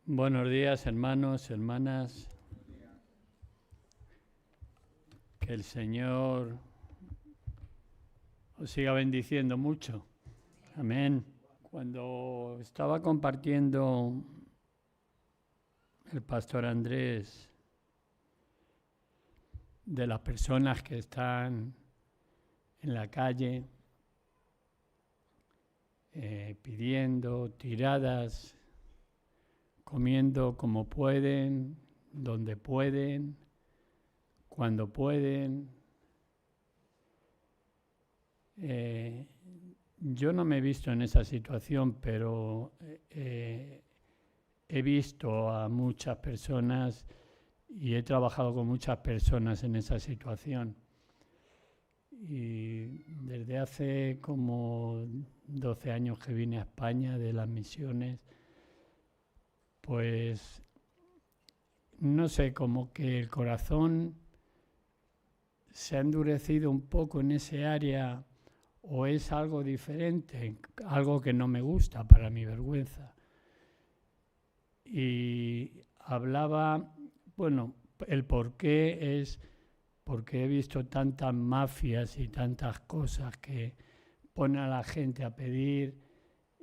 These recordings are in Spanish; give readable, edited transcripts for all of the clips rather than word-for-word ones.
Buenos días, hermanos, hermanas. Que el Señor os siga bendiciendo mucho. Amén. Cuando estaba compartiendo el pastor Andrés de las personas que están en la calle pidiendo, tiradas, comiendo como pueden, donde pueden, cuando pueden. Yo no me he visto en esa situación, pero he visto a muchas personas y he trabajado con muchas personas en esa situación. Y desde hace como 12 años que vine a España de las misiones, pues no sé, como que el corazón se ha endurecido un poco en ese área o es algo diferente, algo que no me gusta para mi vergüenza. Y hablaba, bueno, el por qué es porque he visto tantas mafias y tantas cosas que ponen a la gente a pedir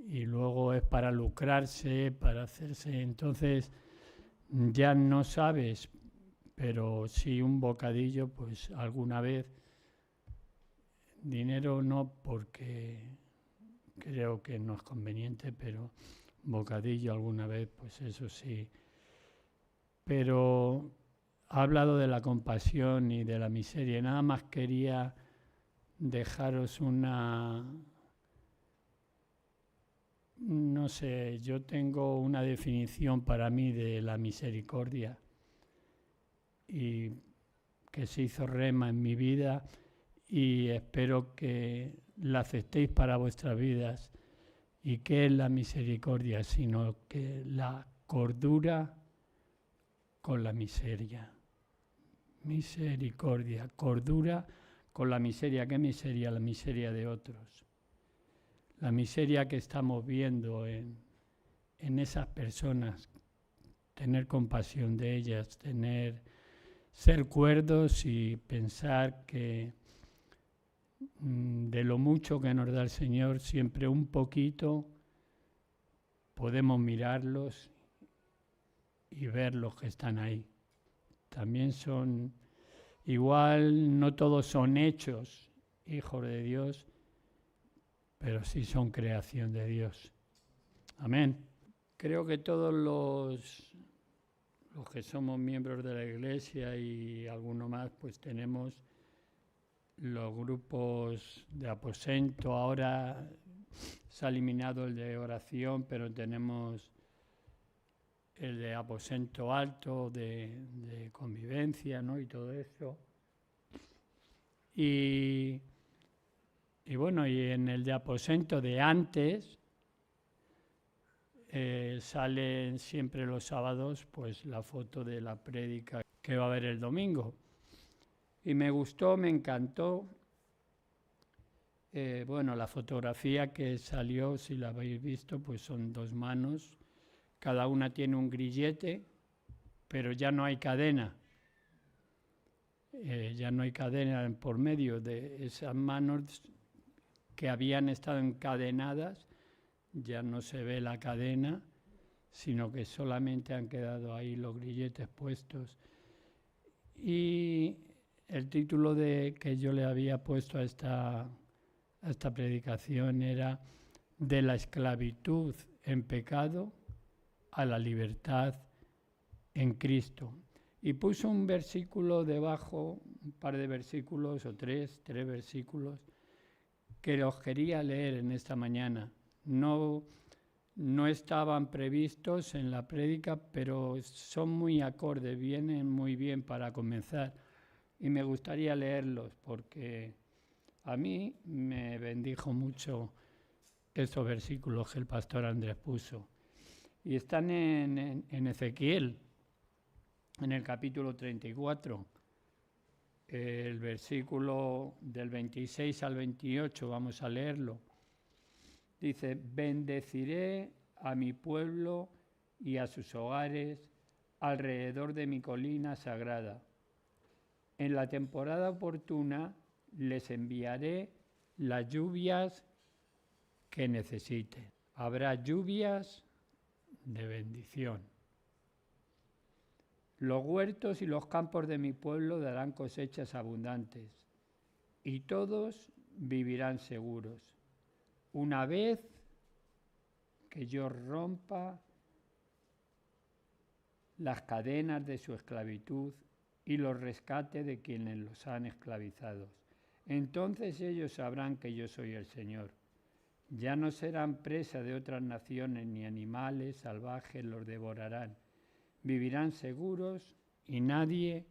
y luego es para lucrarse, para hacerse. Entonces ya no sabes, pero sí un bocadillo, pues alguna vez. Dinero no, porque creo que no es conveniente, pero bocadillo alguna vez, pues eso sí. Pero ha hablado de la compasión y de la miseria. Nada más quería dejaros no sé, yo tengo una definición para mí de la misericordia y que se hizo rema en mi vida y espero que la aceptéis para vuestras vidas. ¿Y qué es la misericordia? Sino que la cordura con la miseria. Misericordia, cordura con la miseria. ¿Qué miseria? La miseria de otros. La miseria que estamos viendo en esas personas, tener compasión de ellas, ser cuerdos y pensar que de lo mucho que nos da el Señor, siempre un poquito podemos mirarlos y ver los que están ahí. También son, igual no todos son hechos hijos de Dios, pero sí son creación de Dios. Amén. Creo que todos los que somos miembros de la Iglesia y alguno más, pues tenemos los grupos de aposento. Ahora se ha eliminado el de oración, pero tenemos el de aposento alto, de convivencia, ¿no? Y todo eso. Y bueno, y en el de aposento de antes salen siempre los sábados pues la foto de la prédica que va a haber el domingo. Y me gustó, me encantó. Bueno, la fotografía que salió, si la habéis visto, pues son dos manos. Cada una tiene un grillete, pero ya no hay cadena. Ya no hay cadena por medio de esas manos que habían estado encadenadas. Ya no se ve la cadena, sino que solamente han quedado ahí los grilletes puestos. Y el título que yo le había puesto a esta predicación era de la esclavitud en pecado a la libertad en Cristo. Y puso un versículo debajo, un par de versículos o tres versículos que los quería leer en esta mañana. No estaban previstos en la prédica, pero son muy acordes, vienen muy bien para comenzar. Y me gustaría leerlos porque a mí me bendijo mucho estos versículos que el pastor Andrés puso. Y están en Ezequiel, en el capítulo 34, el versículo del 26 al 28, vamos a leerlo. Dice: bendeciré a mi pueblo y a sus hogares alrededor de mi colina sagrada. En la temporada oportuna les enviaré las lluvias que necesiten. Habrá lluvias de bendición. Los huertos y los campos de mi pueblo darán cosechas abundantes y todos vivirán seguros. Una vez que yo rompa las cadenas de su esclavitud y los rescate de quienes los han esclavizado. Entonces ellos sabrán que yo soy el Señor. Ya no serán presa de otras naciones, ni animales salvajes los devorarán. Vivirán seguros y nadie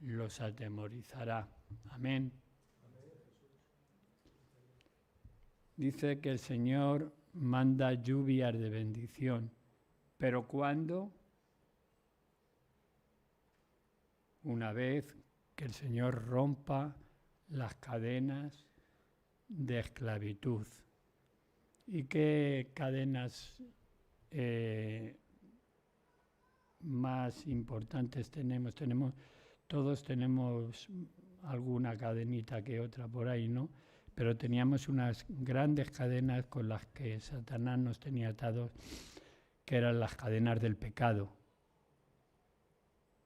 los atemorizará. Amén. Dice que el Señor manda lluvias de bendición. ¿Pero cuándo? Una vez que el Señor rompa las cadenas de esclavitud. ¿Y qué cadenas más importantes tenemos? Todos tenemos alguna cadenita que otra por ahí, ¿no? Pero teníamos unas grandes cadenas con las que Satanás nos tenía atados, que eran las cadenas del pecado.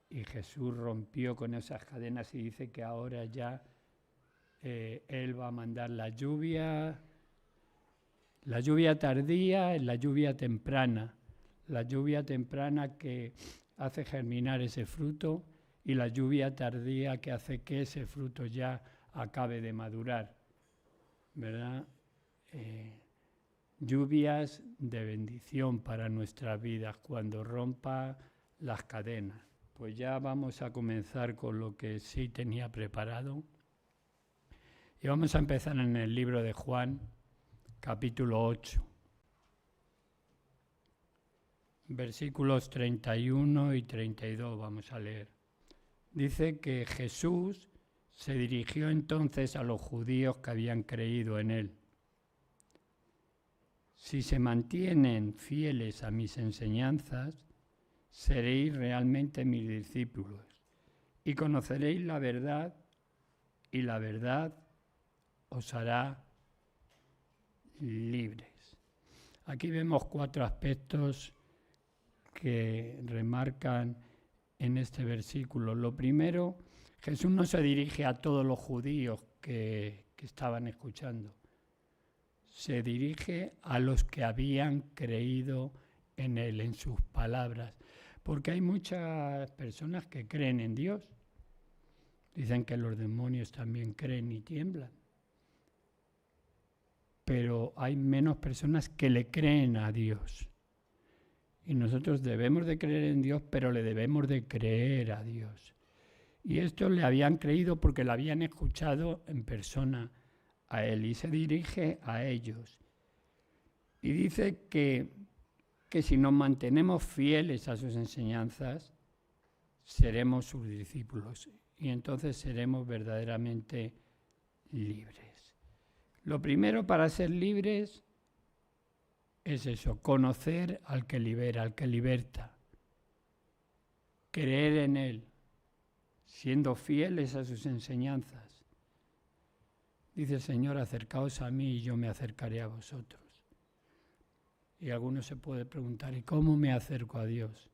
Y Jesús rompió con esas cadenas y dice que ahora ya Él va a mandar la lluvia tardía, la lluvia temprana que hace germinar ese fruto y la lluvia tardía que hace que ese fruto ya acabe de madurar, ¿verdad? Lluvias de bendición para nuestras vidas cuando rompa las cadenas. Pues ya vamos a comenzar con lo que sí tenía preparado. Y vamos a empezar en el libro de Juan, capítulo 8, versículos 31 y 32 vamos a leer. Dice que Jesús se dirigió entonces a los judíos que habían creído en Él. Si se mantienen fieles a mis enseñanzas, seréis realmente mis discípulos y conoceréis la verdad y la verdad os hará libres. Aquí vemos 4 aspectos que remarcan en este versículo. Lo primero, Jesús no se dirige a todos los judíos que estaban escuchando. Se dirige a los que habían creído en Él, en sus palabras. Porque hay muchas personas que creen en Dios. Dicen que los demonios también creen y tiemblan. Pero hay menos personas que le creen a Dios. Y nosotros debemos de creer en Dios, pero le debemos de creer a Dios. Y estos le habían creído porque le habían escuchado en persona a Él. Y se dirige a ellos. Y dice que si nos mantenemos fieles a sus enseñanzas, seremos sus discípulos y entonces seremos verdaderamente libres. Lo primero para ser libres es eso, conocer al que libera, al que liberta, creer en Él, siendo fieles a sus enseñanzas. Dice el Señor, acercaos a mí y yo me acercaré a vosotros. Y alguno se puede preguntar, ¿y cómo me acerco a Dios?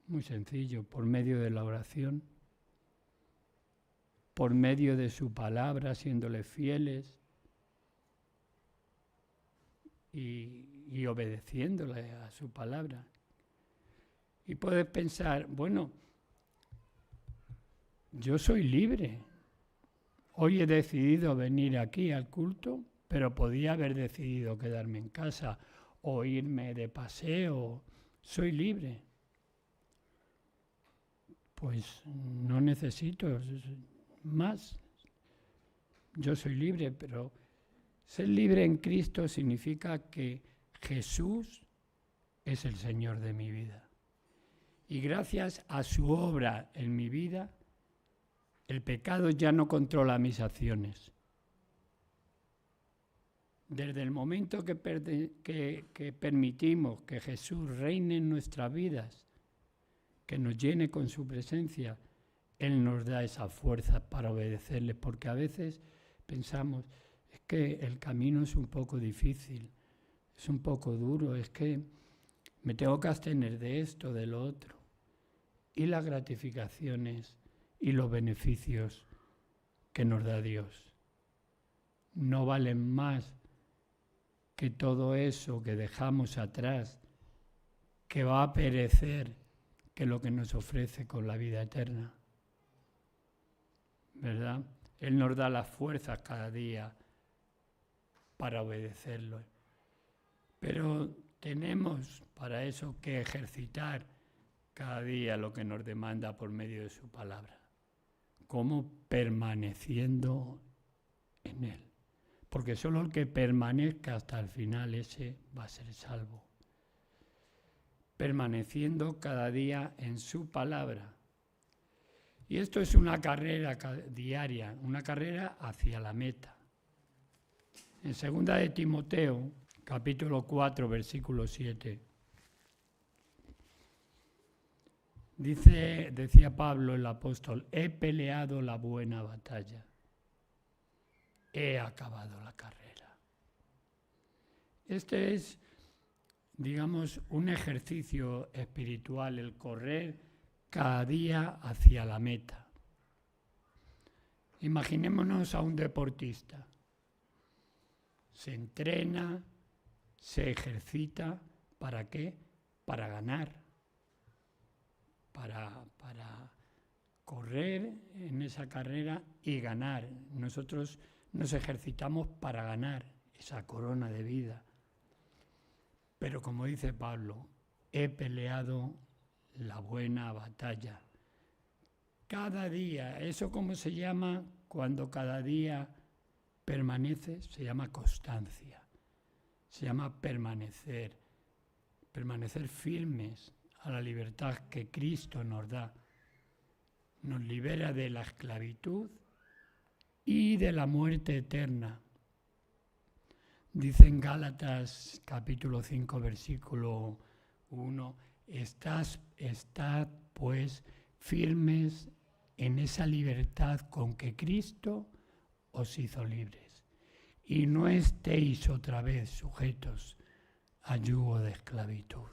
Muy sencillo, por medio de la oración, por medio de su palabra, siéndole fieles y obedeciéndole a su palabra. Y puedes pensar, bueno, yo soy libre. Hoy he decidido venir aquí al culto, pero podía haber decidido quedarme en casa o irme de paseo. Soy libre. Pues no necesito más. Yo soy libre, pero ser libre en Cristo significa que Jesús es el Señor de mi vida. Y gracias a su obra en mi vida, el pecado ya no controla mis acciones. Desde el momento que permitimos que Jesús reine en nuestras vidas, que nos llene con su presencia, Él nos da esa fuerza para obedecerle, porque a veces pensamos, es que el camino es un poco difícil, es un poco duro, es que me tengo que abstener de esto, de lo otro. Y las gratificaciones y los beneficios que nos da Dios no valen más que todo eso que dejamos atrás, que va a perecer, que lo que nos ofrece con la vida eterna. ¿Verdad? Él nos da las fuerzas cada día para obedecerlo. Pero tenemos para eso que ejercitar cada día lo que nos demanda por medio de su palabra. ¿Cómo? Permaneciendo en Él. Porque solo el que permanezca hasta el final, ese va a ser salvo. Permaneciendo cada día en su palabra. Y esto es una carrera diaria, una carrera hacia la meta. En 2 de Timoteo, capítulo 4, versículo 7, decía Pablo el apóstol, he peleado la buena batalla, he acabado la carrera. Este es, digamos, un ejercicio espiritual, el correr cada día hacia la meta. Imaginémonos a un deportista. Se entrena, se ejercita, ¿para qué? Para ganar, para correr en esa carrera y ganar. Nosotros nos ejercitamos para ganar esa corona de vida. Pero como dice Pablo, he peleado la buena batalla. Cada día, ¿eso cómo se llama? Cuando cada día permanece, se llama constancia. Se llama permanecer firmes a la libertad que Cristo nos da. Nos libera de la esclavitud y de la muerte eterna. Dice en Gálatas capítulo 5, versículo 1, estad pues firmes en esa libertad con que Cristo os hizo libres, y no estéis otra vez sujetos a yugo de esclavitud.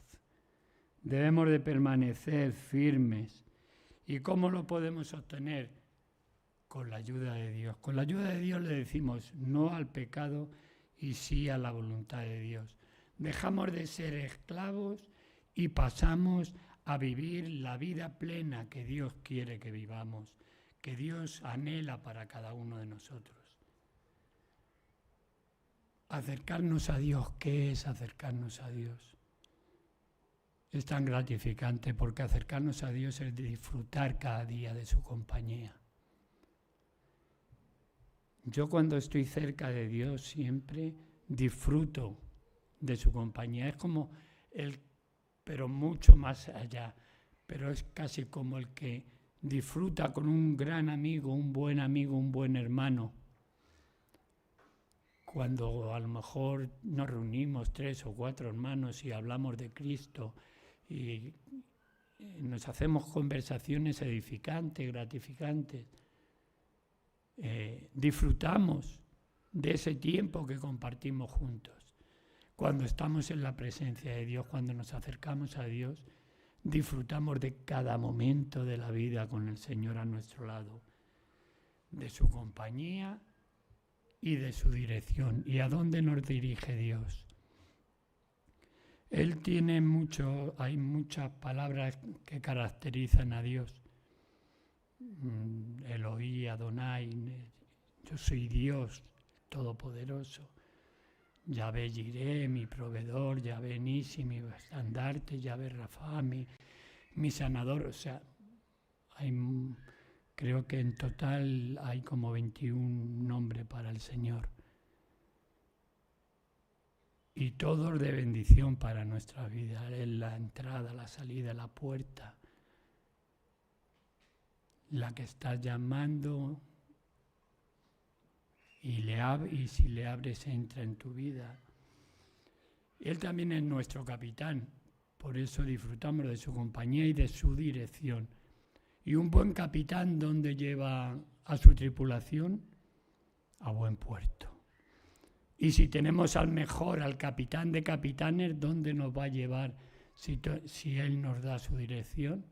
Debemos de permanecer firmes. ¿Y cómo lo podemos obtener? Con la ayuda de Dios. Con la ayuda de Dios le decimos no al pecado y sí a la voluntad de Dios. Dejamos de ser esclavos y pasamos a vivir la vida plena que Dios quiere que vivamos, que Dios anhela para cada uno de nosotros. Acercarnos a Dios, ¿qué es acercarnos a Dios? Es tan gratificante porque acercarnos a Dios es disfrutar cada día de su compañía. Yo cuando estoy cerca de Dios siempre disfruto de su compañía. Es como pero mucho más allá. Pero es casi como el que disfruta con un gran amigo, un buen hermano. Cuando a lo mejor nos reunimos 3 o 4 hermanos y hablamos de Cristo y nos hacemos conversaciones edificantes, gratificantes. Disfrutamos de ese tiempo que compartimos juntos. Cuando estamos en la presencia de Dios, cuando nos acercamos a Dios, disfrutamos de cada momento de la vida con el Señor a nuestro lado, de su compañía y de su dirección. ¿Y a dónde nos dirige Dios? Él tiene hay muchas palabras que caracterizan a Dios. Elohí, Adonai, yo soy Dios Todopoderoso. Yahvé Jireh, mi proveedor, Yahvé Nisi, mi estandarte, Yahvé Rafa, mi sanador. O sea, creo que en total hay como 21 nombres para el Señor. Y todos de bendición para nuestra vida. En la entrada, la salida, la puerta. La que está llamando y si le abres entra en tu vida. Él también es nuestro capitán, por eso disfrutamos de su compañía y de su dirección. Y un buen capitán, ¿dónde lleva a su tripulación? A buen puerto. Y si tenemos al mejor, al capitán de capitanes, ¿dónde nos va a llevar si él nos da su dirección?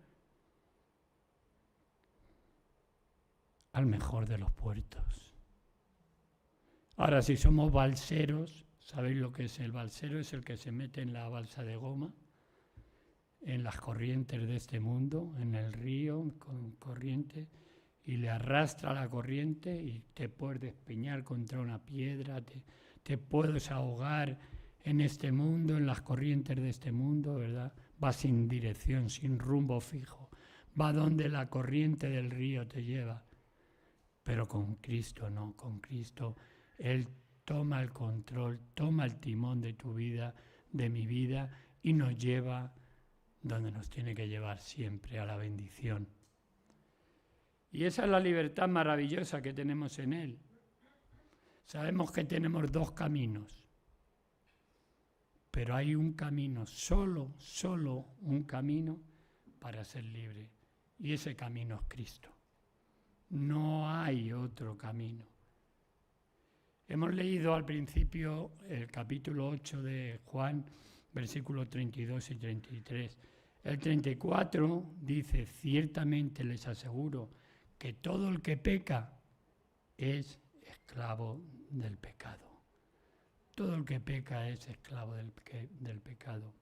Al mejor de los puertos. Ahora, si somos balseros, ¿sabéis lo que es el balsero? Es el que se mete en la balsa de goma, en las corrientes de este mundo, en el río, con corriente, y le arrastra la corriente y te puedes despeñar contra una piedra, te puedes ahogar en este mundo, en las corrientes de este mundo, ¿verdad? Va sin dirección, sin rumbo fijo, va donde la corriente del río te lleva. Pero con Cristo no, con Cristo Él toma el control, toma el timón de tu vida, de mi vida, y nos lleva donde nos tiene que llevar siempre, a la bendición. Y esa es la libertad maravillosa que tenemos en Él. Sabemos que tenemos dos caminos, pero hay un camino, solo un camino para ser libre, y ese camino es Cristo. No hay otro camino. Hemos leído al principio el capítulo 8 de Juan, versículos 32 y 33. El 34 dice, ciertamente les aseguro que todo el que peca es esclavo del pecado. Todo el que peca es esclavo del pecado.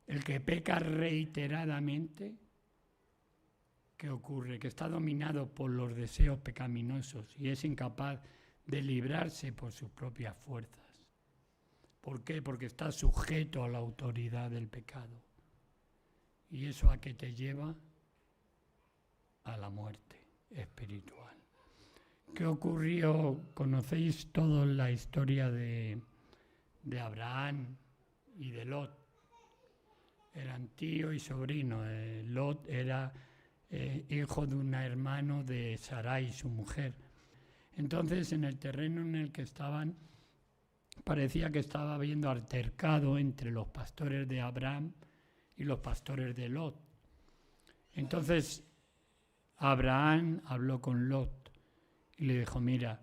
El que peca reiteradamente, ¿qué ocurre? Que está dominado por los deseos pecaminosos y es incapaz de librarse por sus propias fuerzas. ¿Por qué? Porque está sujeto a la autoridad del pecado. ¿Y eso a qué te lleva? A la muerte espiritual. ¿Qué ocurrió? Conocéis todos la historia de Abraham y de Lot. Eran tío y sobrino. Lot era hijo de un hermano de Sarai, su mujer. Entonces, en el terreno en el que estaban, parecía que estaba habiendo altercado entre los pastores de Abraham y los pastores de Lot. Entonces, Abraham habló con Lot y le dijo, mira,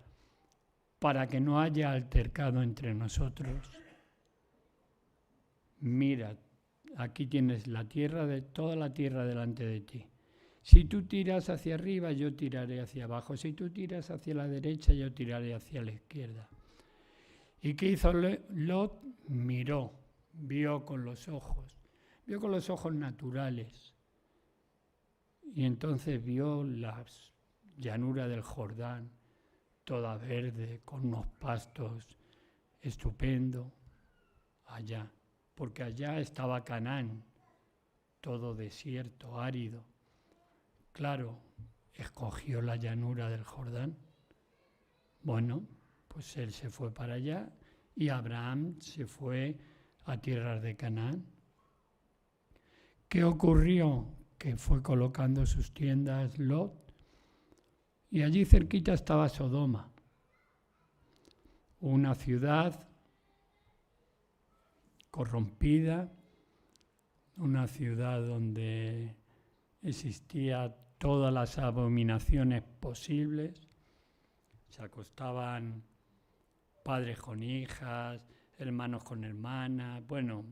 para que no haya altercado entre nosotros, mira, aquí tienes toda la tierra delante de ti. Si tú tiras hacia arriba, yo tiraré hacia abajo. Si tú tiras hacia la derecha, yo tiraré hacia la izquierda. ¿Y qué hizo Lot? Miró, vio con los ojos naturales. Y entonces vio la llanura del Jordán, toda verde, con unos pastos estupendo, allá. Porque allá estaba Canaán, todo desierto, árido. Claro, escogió la llanura del Jordán. Bueno, pues él se fue para allá y Abraham se fue a tierras de Canaán. ¿Qué ocurrió? Que fue colocando sus tiendas Lot y allí cerquita estaba Sodoma, una ciudad corrompida, una ciudad donde existían todas las abominaciones posibles. Se acostaban padres con hijas, hermanos con hermanas, bueno.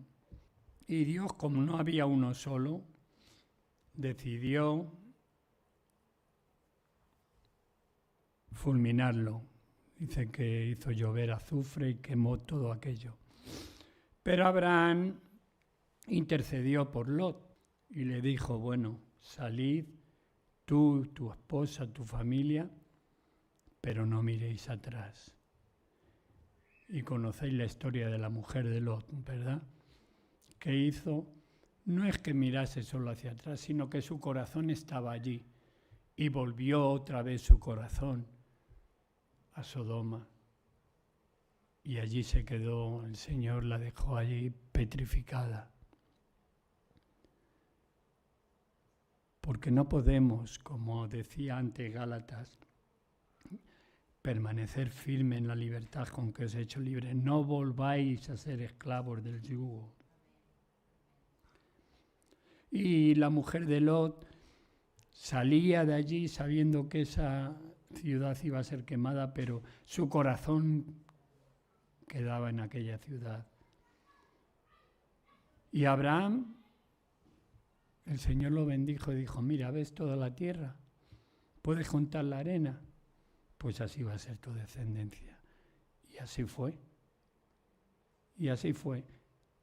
Y Dios, como no había uno solo, decidió fulminarlo. Dice que hizo llover azufre y quemó todo aquello. Pero Abraham intercedió por Lot y le dijo, bueno, salid tú, tu esposa, tu familia, pero no miréis atrás. Y conocéis la historia de la mujer de Lot, ¿verdad? ¿Qué hizo? No es que mirase solo hacia atrás, sino que su corazón estaba allí y volvió otra vez su corazón a Sodoma. Y allí se quedó, el Señor la dejó allí petrificada. Porque no podemos, como decía antes Gálatas, permanecer firme en la libertad con que os he hecho libres. No volváis a ser esclavos del yugo. Y la mujer de Lot salía de allí sabiendo que esa ciudad iba a ser quemada, pero su corazón quedaba en aquella ciudad. Y Abraham, el Señor lo bendijo y dijo, mira, ¿ves toda la tierra? ¿Puedes juntar la arena? Pues así va a ser tu descendencia. Y así fue. Y así fue,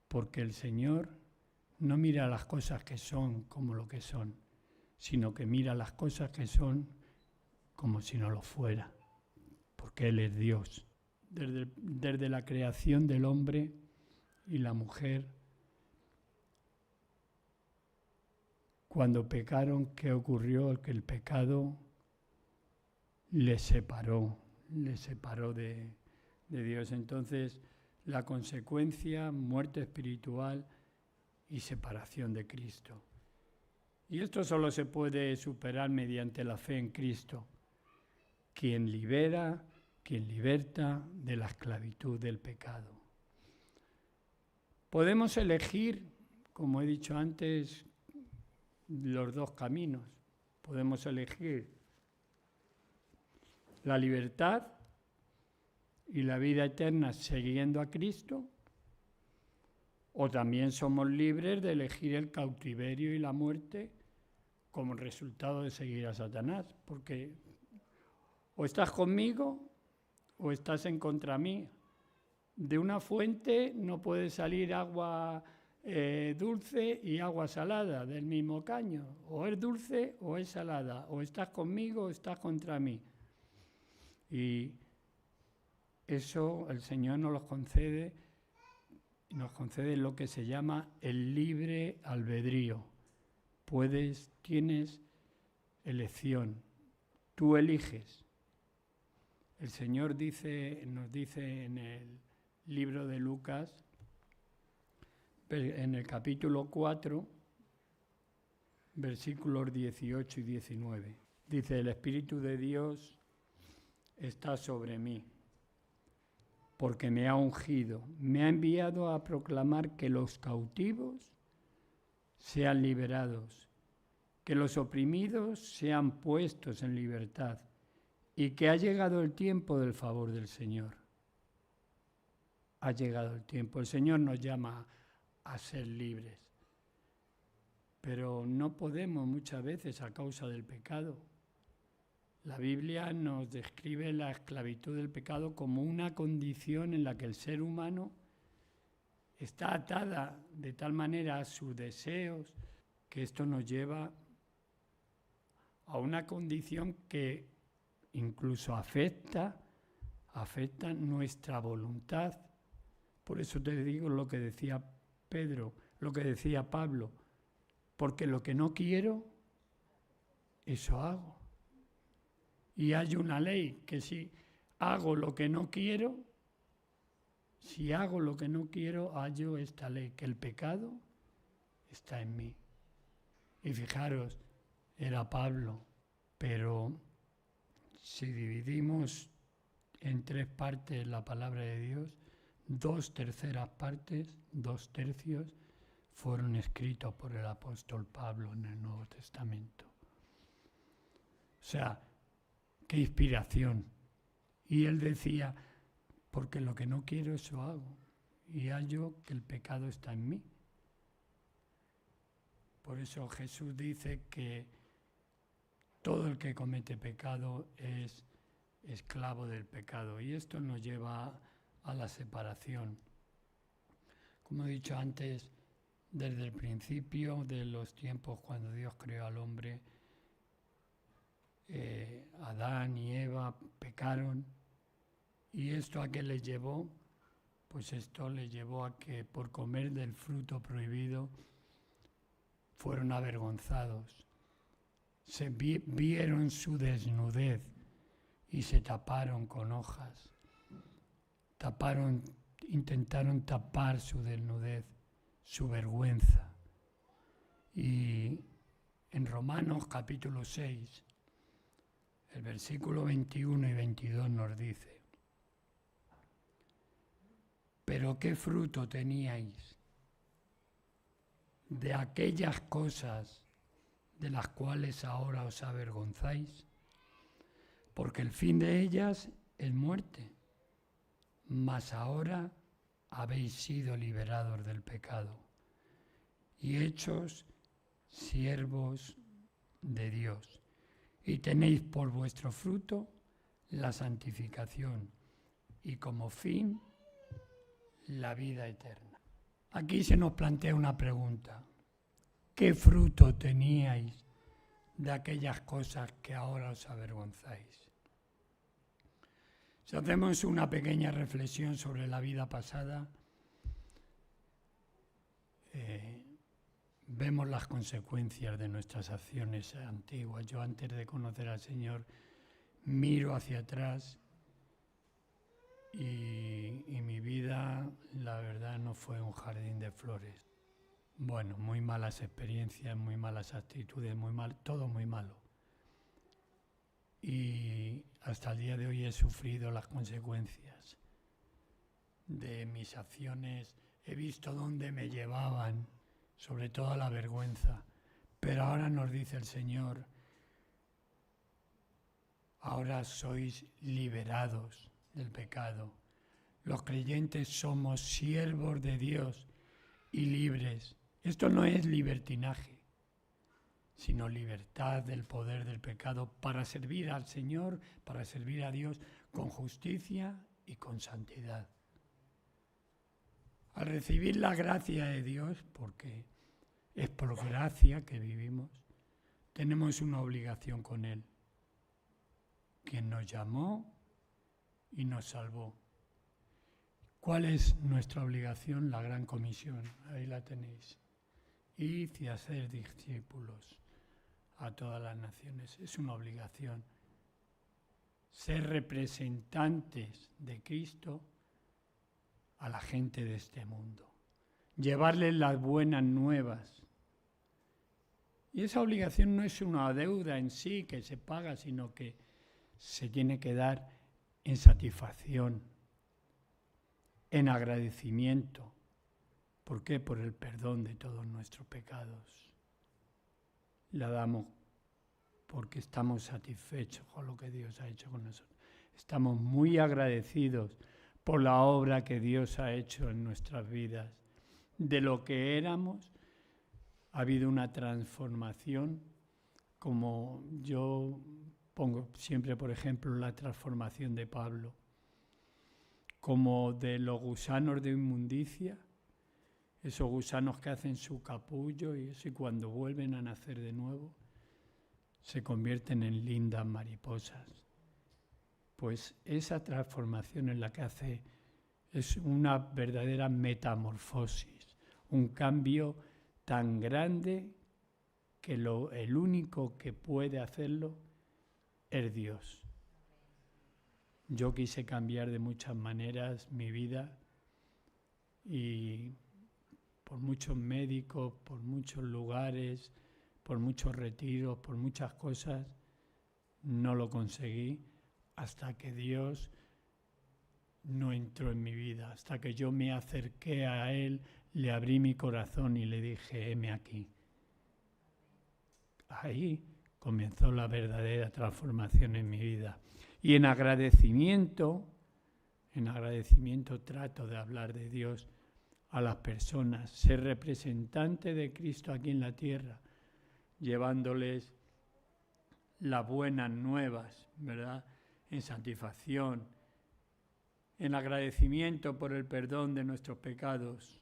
porque el Señor no mira las cosas que son como lo que son, sino que mira las cosas que son como si no lo fuera, porque Él es Dios. Desde la creación del hombre y la mujer, cuando pecaron, ¿qué ocurrió? Que el pecado les separó de Dios. Entonces, la consecuencia, muerte espiritual y separación de Cristo. Y esto solo se puede superar mediante la fe en Cristo, quien liberta de la esclavitud del pecado. Podemos elegir, como he dicho antes, los dos caminos. Podemos elegir la libertad y la vida eterna siguiendo a Cristo, o también somos libres de elegir el cautiverio y la muerte como resultado de seguir a Satanás, porque o estás conmigo o estás en contra mí. De una fuente no puede salir agua dulce y agua salada del mismo caño. O es dulce o es salada. O estás conmigo o estás contra mí. Y eso el Señor nos concede lo que se llama el libre albedrío. Tienes elección. Tú eliges. El Señor nos dice en el libro de Lucas, en el capítulo 4, versículos 18 y 19. Dice, el Espíritu de Dios está sobre mí, porque me ha ungido, me ha enviado a proclamar que los cautivos sean liberados, que los oprimidos sean puestos en libertad, y que ha llegado el tiempo del favor del Señor. Ha llegado el tiempo. El Señor nos llama a ser libres, pero no podemos muchas veces a causa del pecado. La Biblia nos describe la esclavitud del pecado como una condición en la que el ser humano está atada de tal manera a sus deseos que esto nos lleva a una condición que incluso afecta nuestra voluntad. Por eso te digo lo que decía Pablo, porque lo que no quiero, eso hago. Y hay una ley que si hago lo que no quiero, hallo esta ley, que el pecado está en mí. Y fijaros, era Pablo, pero si dividimos en 3 partes la palabra de Dios, 2/3 partes, 2/3, fueron escritos por el apóstol Pablo en el Nuevo Testamento. O sea, qué inspiración. Y él decía, porque lo que no quiero, eso hago. Y hallo que el pecado está en mí. Por eso Jesús dice que todo el que comete pecado es esclavo del pecado. Y esto nos lleva a la separación. Como he dicho antes, desde el principio de los tiempos, cuando Dios creó al hombre, Adán y Eva pecaron. ¿Y esto a qué les llevó? Pues esto les llevó a que por comer del fruto prohibido fueron avergonzados. Vieron su desnudez y se taparon con hojas. Intentaron tapar su desnudez, su vergüenza. Y en Romanos capítulo 6, El versículo 21 y 22 nos dice: ¿pero qué fruto teníais de aquellas cosas de las cuales ahora os avergonzáis? Porque el fin de ellas es muerte, mas ahora habéis sido liberados del pecado y hechos siervos de Dios, y tenéis por vuestro fruto la santificación y como fin la vida eterna. Aquí se nos plantea una pregunta: ¿qué fruto teníais de aquellas cosas que ahora os avergonzáis? Si hacemos una pequeña reflexión sobre la vida pasada, vemos las consecuencias de nuestras acciones antiguas. Yo, antes de conocer al Señor, miro hacia atrás y mi vida, la verdad, no fue un jardín de flores. Bueno, muy malas experiencias, muy malas actitudes, todo muy malo. Y hasta el día de hoy he sufrido las consecuencias de mis acciones. He visto dónde me llevaban, sobre todo a la vergüenza. Pero ahora nos dice el Señor: ahora sois liberados del pecado. Los creyentes somos siervos de Dios y libres. Esto no es libertinaje, sino libertad del poder del pecado para servir al Señor, para servir a Dios con justicia y con santidad. Al recibir la gracia de Dios, porque es por gracia que vivimos, tenemos una obligación con Él, quien nos llamó y nos salvó. ¿Cuál es nuestra obligación? La gran comisión, ahí la tenéis. Id y hacer discípulos a todas las naciones. Es una obligación. Ser representantes de Cristo a la gente de este mundo. Llevarles las buenas nuevas. Y esa obligación no es una deuda en sí que se paga, sino que se tiene que dar en satisfacción, en agradecimiento. ¿Por qué? Por el perdón de todos nuestros pecados. La damos porque estamos satisfechos con lo que Dios ha hecho con nosotros. Estamos muy agradecidos por la obra que Dios ha hecho en nuestras vidas. De lo que éramos, ha habido una transformación, como yo pongo siempre, por ejemplo, la transformación de Pablo, como de los gusanos de inmundicia, esos gusanos que hacen su capullo y eso, y cuando vuelven a nacer de nuevo, se convierten en lindas mariposas. Pues esa transformación es la que hace, es una verdadera metamorfosis, un cambio tan grande que el único que puede hacerlo es Dios. Yo quise cambiar de muchas maneras mi vida y por muchos médicos, por muchos lugares, por muchos retiros, por muchas cosas, no lo conseguí hasta que Dios no entró en mi vida, hasta que yo me acerqué a Él, le abrí mi corazón y le dije: heme aquí. Ahí comenzó la verdadera transformación en mi vida. Y en agradecimiento trato de hablar de Dios a las personas, ser representante de Cristo aquí en la tierra, llevándoles las buenas nuevas, ¿verdad? En satisfacción, en agradecimiento por el perdón de nuestros pecados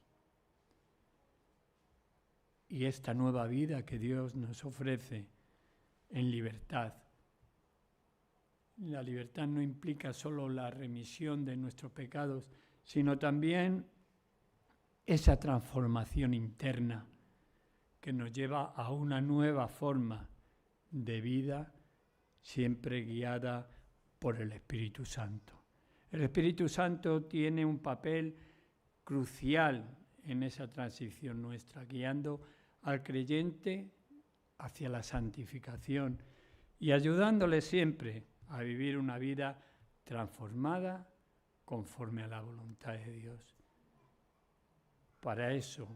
y esta nueva vida que Dios nos ofrece en libertad. La libertad no implica solo la remisión de nuestros pecados, sino también esa transformación interna que nos lleva a una nueva forma de vida, siempre guiada por el Espíritu Santo. El Espíritu Santo tiene un papel crucial en esa transición nuestra, guiando al creyente hacia la santificación y ayudándole siempre a vivir una vida transformada conforme a la voluntad de Dios. Para eso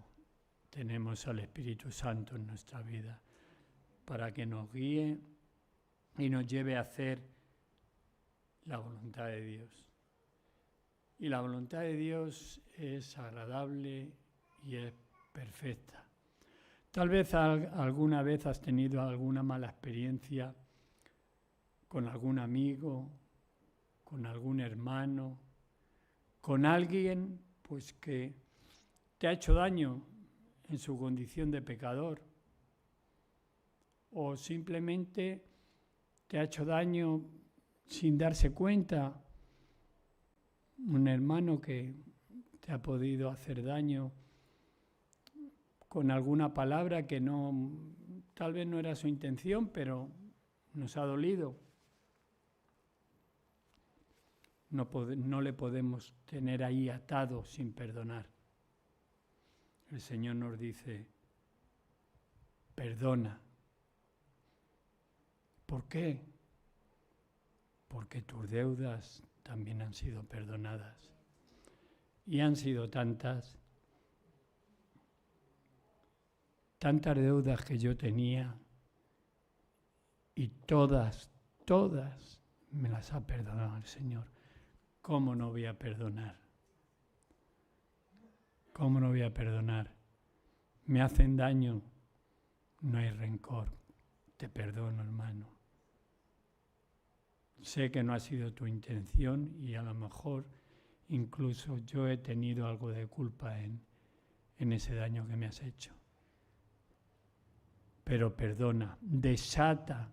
tenemos al Espíritu Santo en nuestra vida, para que nos guíe y nos lleve a hacer la voluntad de Dios. Y la voluntad de Dios es agradable y es perfecta. Tal vez alguna vez has tenido alguna mala experiencia con algún amigo, con algún hermano, con alguien pues que te ha hecho daño en su condición de pecador, o simplemente te ha hecho daño sin darse cuenta, un hermano que te ha podido hacer daño con alguna palabra que tal vez no era su intención, pero nos ha dolido. No le podemos tener ahí atado sin perdonar. El Señor nos dice, perdona. ¿Por qué? Porque tus deudas también han sido perdonadas. Y han sido tantas deudas que yo tenía, y todas me las ha perdonado el Señor. ¿Cómo no voy a perdonar? ¿Cómo no voy a perdonar? Me hacen daño, no hay rencor. Te perdono, hermano. Sé que no ha sido tu intención y a lo mejor incluso yo he tenido algo de culpa en ese daño que me has hecho. Pero perdona, desata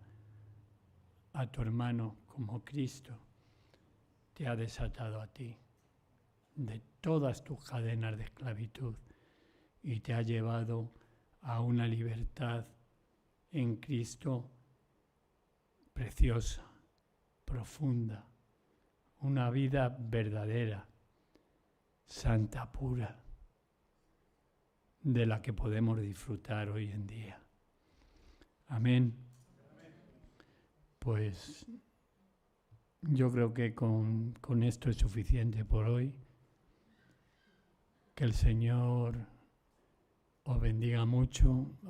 a tu hermano como Cristo te ha desatado a ti de todas tus cadenas de esclavitud y te ha llevado a una libertad en Cristo preciosa, profunda, una vida verdadera, santa, pura, de la que podemos disfrutar hoy en día. Amén. Pues yo creo que con esto es suficiente por hoy. Que el Señor os bendiga mucho.